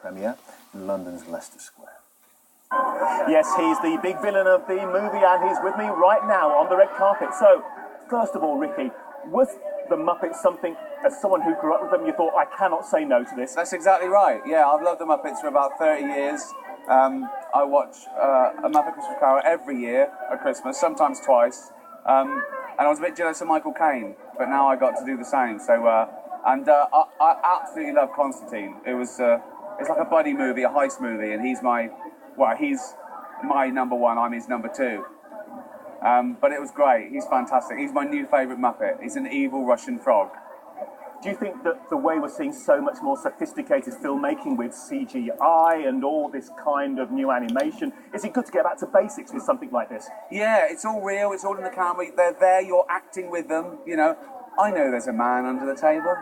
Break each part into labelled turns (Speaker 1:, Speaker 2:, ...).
Speaker 1: premiere in London's Leicester Square.
Speaker 2: Yes, he's the big villain of the movie, and he's with me right now on the red carpet. So, first of all, Ricky, was the Muppets something, as someone who grew up with them, you thought, I cannot say no to this?
Speaker 3: That's exactly right. Yeah, I've loved the Muppets for about 30 years. I watch A Muppet Christmas Carol every year at Christmas, sometimes twice. And I was a bit jealous of Michael Caine, but now I got to do the same. So, I absolutely love Constantine. It's like a buddy movie, a heist movie, and he's my number one, I'm his number two. But it was great. He's fantastic. He's my new favourite Muppet. He's an evil Russian frog.
Speaker 2: Do you think that the way we're seeing so much more sophisticated filmmaking with CGI and all this kind of new animation, is it good to get back to basics with something like this?
Speaker 3: Yeah, it's all real. It's all in the camera. They're there. You're acting with them. You know, I know there's a man under the table,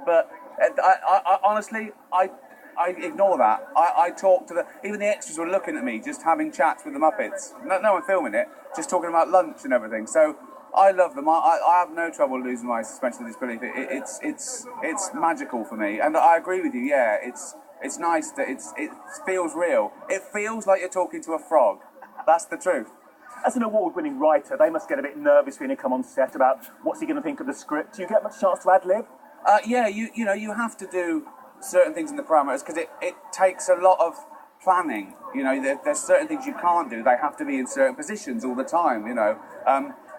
Speaker 3: but I honestly, I ignore that. I talk to even the extras were looking at me, just having chats with the Muppets. No one filming it, just talking about lunch and everything. So I love them. I have no trouble losing my suspension of disbelief. It's magical for me, and I agree with you. Yeah, it's nice that it feels real. It feels like you're talking to a frog. That's the truth.
Speaker 2: As an award-winning writer, they must get a bit nervous when you come on set about what's he going to think of the script. Do you get much chance to ad-lib?
Speaker 3: Yeah, you have to do certain things in the parameters because it takes a lot of planning. You know, there's certain things you can't do. They have to be in certain positions all the time. You know,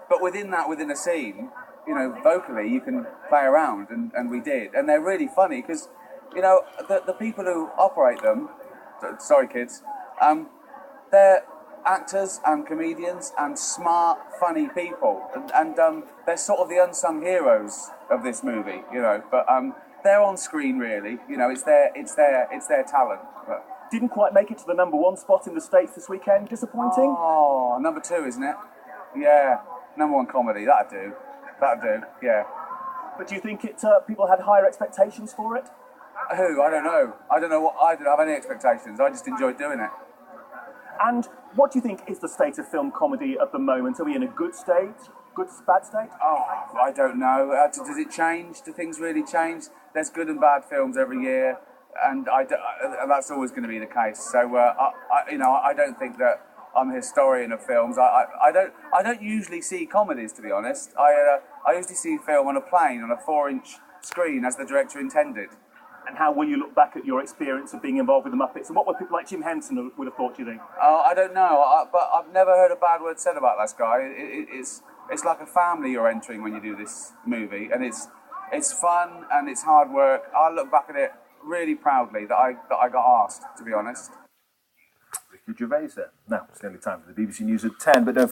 Speaker 3: but within a scene, you know, vocally you can play around, and we did, and they're really funny because, you know, the people who operate them, sorry kids, they're actors and comedians and smart, funny people, and they're sort of the unsung heroes of this movie, you know. But they're on screen really, you know. It's their talent. But
Speaker 2: didn't quite make it to the number one spot in the States this weekend. Disappointing.
Speaker 3: Oh, number two, isn't it? Yeah, number one comedy. That'd do. Yeah.
Speaker 2: But do you think people had higher expectations for it?
Speaker 3: Who? I don't know. I don't have any expectations. I just enjoyed doing it.
Speaker 2: And what do you think is the state of film comedy at the moment? Are we in a good state? Good, bad state?
Speaker 3: Oh, I don't know. Does it change? Do things really change? There's good and bad films every year, and that's always going to be the case. So, I don't think that I'm a historian of films. I don't usually see comedies, to be honest. I usually see film on a plane on a 4-inch screen as the director intended.
Speaker 2: And how will you look back at your experience of being involved with the Muppets? And what would people like Jim Henson would have thought, do you think?
Speaker 3: I don't know, but I've never heard a bad word said about that guy. It's like a family you're entering when you do this movie, and it's fun and it's hard work. I look back at it really proudly that I got asked, to be honest.
Speaker 1: Ricky Gervais there. Now, it's nearly time for the BBC News at 10, but don't